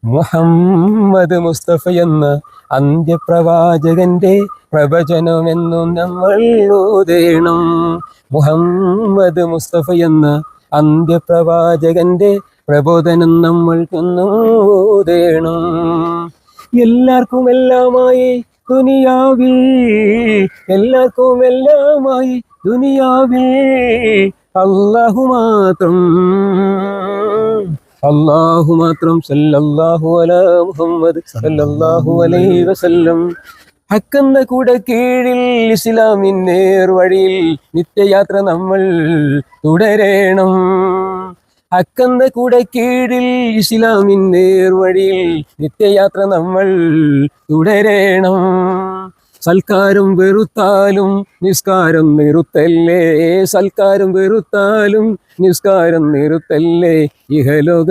മുഹമ്മദ് മുസ്തഫ എന്ന അന്ത്യപ്രവാചകന്റെ പ്രവചനമെന്നും നമ്മൾ ഓതേണം. മുഹമ്മദ് മുസ്തഫ എന്ന അന്ത്യപ്രവാചകന്റെ പ്രബോധനം നമ്മൾക്കൊന്നും ഓതേണം. എല്ലാവർക്കും എല്ലാമായി ദുനിയാവിൽ, എല്ലാവർക്കും എല്ലാമായി ദുനിയാവിൽ അല്ലാഹു മാത്രം, അല്ലാഹു മാത്രം. സല്ലല്ലാഹു അലാ മുഹമ്മദ് സല്ലല്ലാഹു അലൈഹി വസല്ലം. ഹക്കെന്ന കൂടെ കീഴിൽ ഇസ്ലാമിൻ നേർവഴിയിൽ നിത്യയാത്ര നമ്മൾ തുടരണം. ഹക്കെന്ന കൂടെ കീഴിൽ ഇസ്ലാമിൻ നേർവഴിയിൽ നിത്യയാത്ര നമ്മൾ തുടരണം. സൽക്കാരം വെറുത്താലും നിസ്കാരം നിറുത്തല്ലേ, സൽക്കാരം വെറുത്താലും നിസ്കാരം നിറുത്തല്ലേ. ഇഹലോക